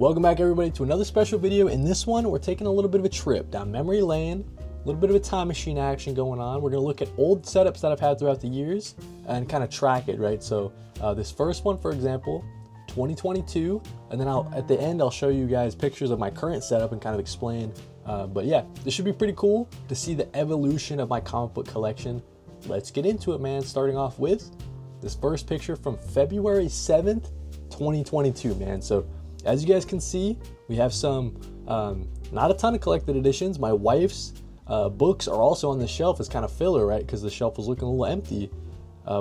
Welcome back everybody to another special video. In this one, we're taking a little bit of a trip down memory lane, a little bit of a time machine action going on. We're gonna look at old setups that I've had throughout the years and kind of track it, right? So this first one, for example, 2022, and then at the end, I'll show you guys pictures of my current setup and kind of explain. But yeah, this should be pretty cool to see the evolution of my comic book collection. Let's get into it, man. Starting off with this first picture from February 7th, 2022, man. So as you guys can see, we have some, not a ton of collected editions. My wife's books are also on the shelf as kind of filler, right? Because the shelf was looking a little empty.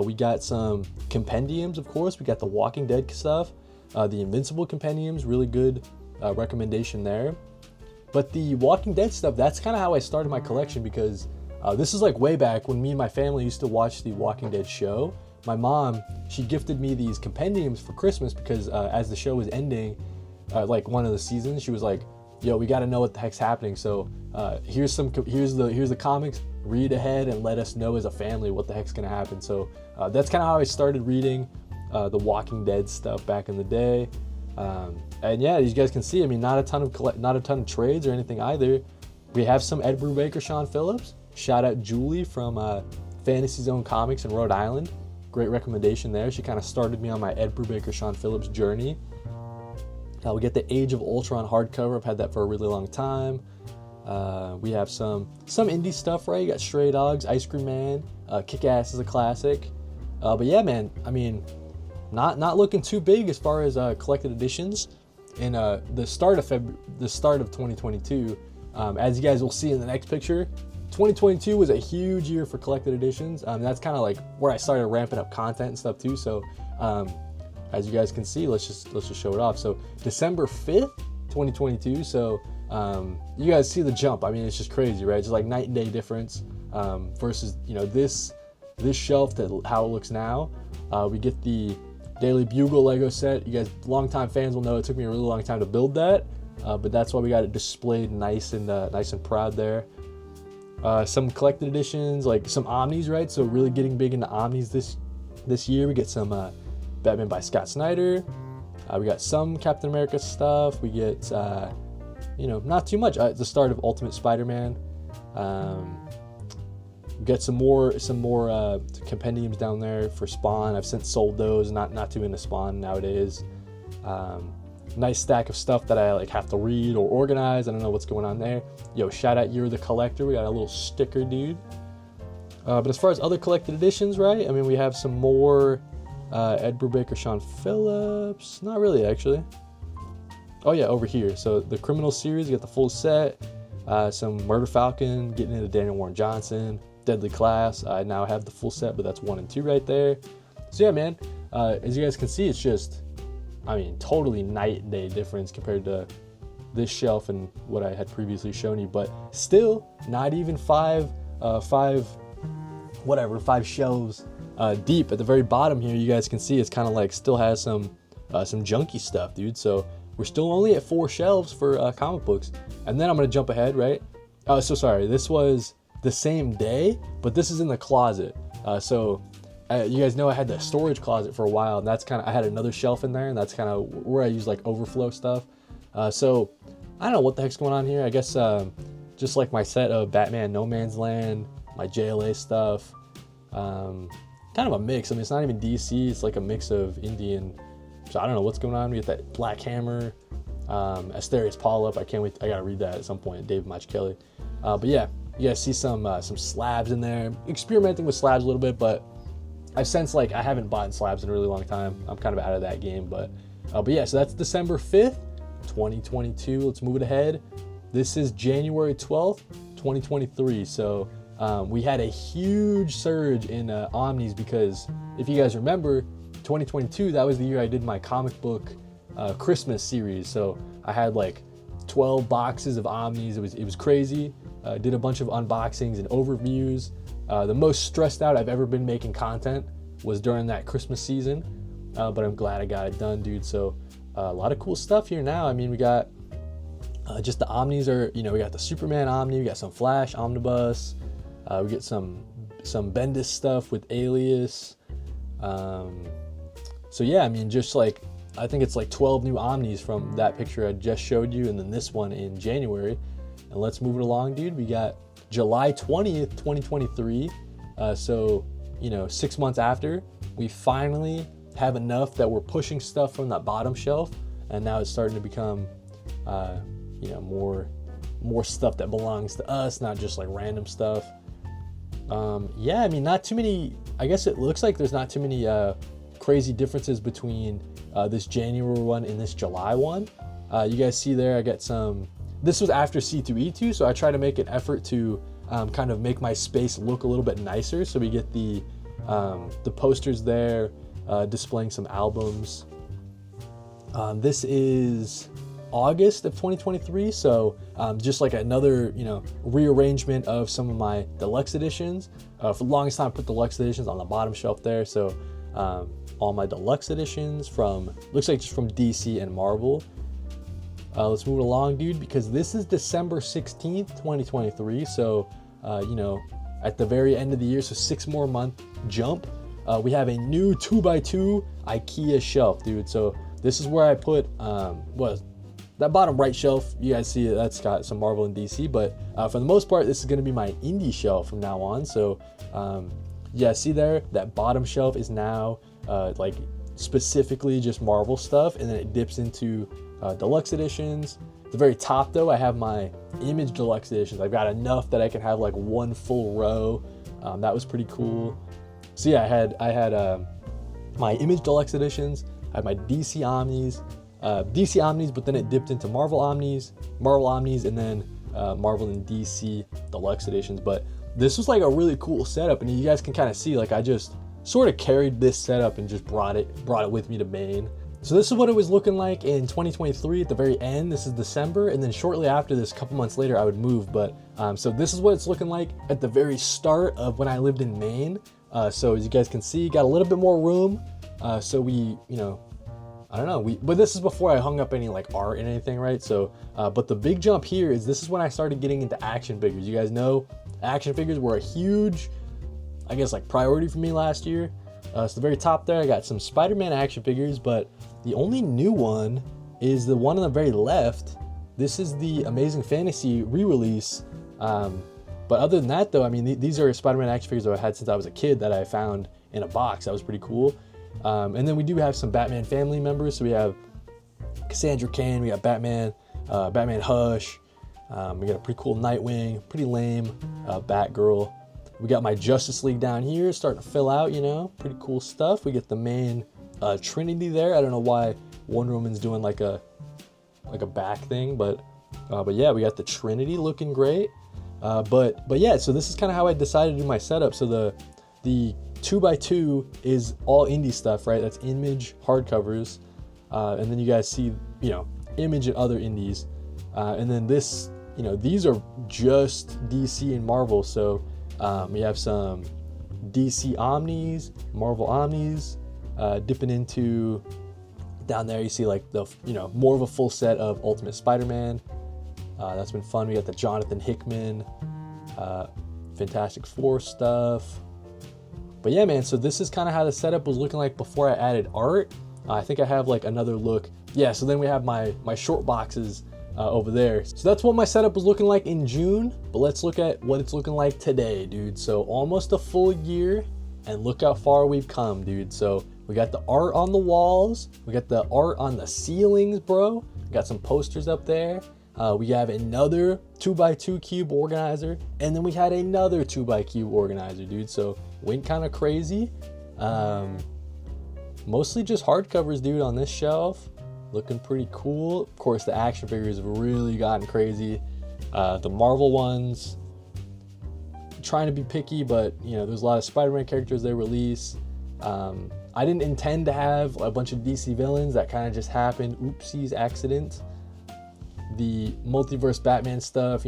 We got some compendiums, of course. We got the Walking Dead stuff, the Invincible compendiums, really good recommendation there. But the Walking Dead stuff, that's kind of how I started my collection, because this is like way back when me and my family used to watch the Walking Dead show. My mom, she gifted me these compendiums for Christmas because as the show was ending, like one of the seasons, she was like, yo, we got to know what the heck's happening. So here's the comics, read ahead and let us know as a family what the heck's going to happen. So that's kind of how I started reading the Walking Dead stuff back in the day. And yeah, as you guys can see, I mean, not a ton of trades or anything either. We have some Ed Brubaker, Sean Phillips. Shout out Julie from Fantasy Zone Comics in Rhode Island. Great recommendation there. She kind of started me on my Ed Brubaker, Sean Phillips journey. We get the Age of Ultron hardcover. I've had that for a really long time. We have some indie stuff, right? You got Stray Dogs, Ice Cream Man, Kick-Ass is a classic. But yeah, man, I mean, not looking too big as far as collected editions. In the start of 2022, as you guys will see in the next picture, 2022 was a huge year for collected editions. That's kind of like where I started ramping up content and stuff too. So as you guys can see, let's just show it off. So December 5th, 2022. So you guys see the jump. I mean, it's just crazy, right? It's like night and day difference versus, you know, this shelf to how it looks now. We get the Daily Bugle Lego set. You guys, longtime fans will know it took me a really long time to build that, but that's why we got it displayed nice and proud there. Some collected editions, like some Omnis, right? So really getting big into Omnis this year. We get some Batman by Scott Snyder. We got some Captain America stuff. We get, you know, not too much. The start of Ultimate Spider-Man. We get some more compendiums down there for Spawn. I've since sold those. Not too into Spawn nowadays. Nice stack of stuff that I like have to read or organize. I don't know what's going on there. Yo, shout out You're the Collector. We got a little sticker, dude. But as far as other collected editions, right? I mean, we have some more Ed Brubaker, Sean Phillips. Not really, actually. Oh yeah, over here. So the Criminal series, you get the full set. Some Murder Falcon, getting into Daniel Warren Johnson. Deadly Class, I now have the full set, but that's 1 and 2 right there. So yeah, man, as you guys can see, it's just, I mean, totally night and day difference compared to this shelf and what I had previously shown you, but still not even five shelves deep. At the very bottom here, you guys can see it's kind of like still has some junky stuff, dude. So we're still only at 4 shelves for comic books. And then I'm gonna jump ahead, right? So sorry, this was the same day, but this is in the closet. You guys know I had the storage closet for a while, and that's kind of, I had another shelf in there, and that's kind of where I use like overflow stuff. So I don't know what the heck's going on here. I guess just like my set of Batman No Man's Land, my JLA stuff, kind of a mix. I mean, it's not even DC, it's like a mix of Indian. So I don't know what's going on. We get that Black Hammer, Asterios Polyp. I can't wait. I gotta read that at some point. David Mazzucchelli. But yeah, you guys see some slabs in there. Experimenting with slabs a little bit, but I've sensed like I haven't bought slabs in a really long time. I'm kind of out of that game, but yeah. So that's December 5th, 2022. Let's move it ahead. This is January 12th, 2023. So we had a huge surge in Omnis because if you guys remember, 2022, that was the year I did my comic book Christmas series. So I had like 12 boxes of Omnis. It was crazy. Did a bunch of unboxings and overviews. The most stressed out I've ever been making content was during that Christmas season, but I'm glad I got it done, dude. So a lot of cool stuff here now. I mean, we got just the Omnis are, you know, we got the Superman Omni, we got some Flash Omnibus, we get some Bendis stuff with Alias. So yeah, I mean, just like I think it's like 12 new Omnis from that picture I just showed you, and then this one in January. And let's move it along, dude. We got July 20th, 2023. So, 6 months after, we finally have enough that we're pushing stuff from that bottom shelf, and now it's starting to become, more stuff that belongs to us, not just like random stuff. Yeah, I mean, not too many. I guess it looks like there's not too many crazy differences between this January one and this July one. You guys see there, I got some. This was after C2E2, so I try to make an effort to kind of make my space look a little bit nicer. So we get the posters there, displaying some albums. This is August of 2023, so just like another rearrangement of some of my deluxe editions. For the longest time I put deluxe editions on the bottom shelf there, so all my deluxe editions looks like just from DC and Marvel. Let's move along, dude, because this is December 16th, 2023, so at the very end of the year, so 6 more month jump, we have a new 2x2 IKEA shelf, dude. So this is where I put that bottom right shelf, you guys see it, that's got some Marvel and DC, but for the most part, this is going to be my indie shelf from now on. So yeah, see there, that bottom shelf is now like specifically just Marvel stuff, and then it dips into deluxe editions. At the very top though, I have my Image deluxe editions. I've got enough that I can have like one full row. That was pretty cool. So yeah, I had my Image deluxe editions, I had my DC Omnis, but then it dipped into Marvel Omnis, and then Marvel and DC deluxe editions. But this was like a really cool setup, and you guys can kind of see, like, I just sort of carried this setup and just brought it with me to Maine. So this is what it was looking like in 2023 at the very end. This is December, and then shortly after this, a couple months later, I would move. But so this is what it's looking like at the very start of when I lived in Maine. So as you guys can see, got a little bit more room. So we, I don't know, but this is before I hung up any like art and anything, right? So, but the big jump here is this is when I started getting into action figures. You guys know action figures were a huge, I guess, like priority for me last year. So the very top there, I got some Spider-Man action figures, but the only new one is the one on the very left. This is the Amazing Fantasy re-release. But other than that though, I mean, these are Spider-Man action figures that I had since I was a kid that I found in a box. That was pretty cool. And then we do have some Batman family members. So we have Cassandra Cain, we got Batman, Batman Hush, we got a pretty cool Nightwing, pretty lame Batgirl. We got my Justice League down here starting to fill out, pretty cool stuff. We get the main Trinity there. I don't know why Wonder Woman's doing like a back thing, but yeah, we got the Trinity looking great. But yeah, so this is kind of how I decided to do my setup. So the 2x2 is all indie stuff, right? That's Image hardcovers, and then you guys see Image and other indies, and then this, these are just DC and Marvel. So we have some DC Omnis, Marvel Omnis, dipping into down there. You see like the more of a full set of Ultimate Spider-Man. That's been fun. We got the Jonathan Hickman, Fantastic Four stuff. But yeah, man, so this is kind of how the setup was looking like before I added art. I think I have like another look. Yeah, so then we have my short boxes over there. So that's what my setup was looking like in June. But let's look at what it's looking like today, dude. So almost a full year, and look how far we've come, dude. So we got the art on the walls. We got the art on the ceilings, bro. We got some posters up there. We have another 2x2 cube organizer, and then we had another 2x2 organizer, dude. So went kind of crazy. Mostly just hardcovers, dude, on this shelf. Looking pretty cool. Of course, the action figures have really gotten crazy. The Marvel ones, trying to be picky, but there's a lot of Spider-Man characters they release. I didn't intend to have a bunch of DC villains. That kind of just happened. Oopsies, accident. The multiverse Batman stuff,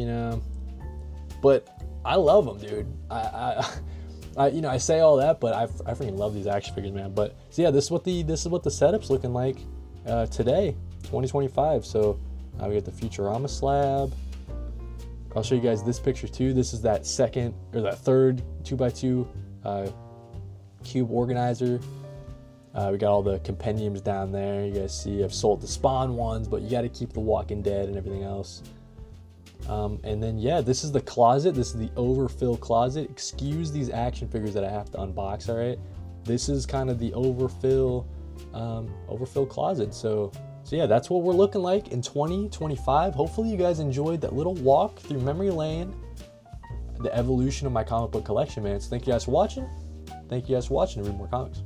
but I love them, dude. I say all that, but I freaking love these action figures, man. But so yeah, this is what the setup's looking like today, 2025. So we got the Futurama slab. I'll show you guys this picture too. This is that third 2x2 cube organizer. We got all the compendiums down there. You guys see I've sold the Spawn ones, but you got to keep the Walking Dead and everything else. And then yeah, this is the closet. This is the overfill closet. Excuse these action figures that I have to unbox. All right, this is kind of the overfill closet. So yeah, that's what we're looking like in 2025. Hopefully you guys enjoyed that little walk through memory lane, the evolution of my comic book collection, man. So thank you guys for watching. Thank you guys for watching and read more comics.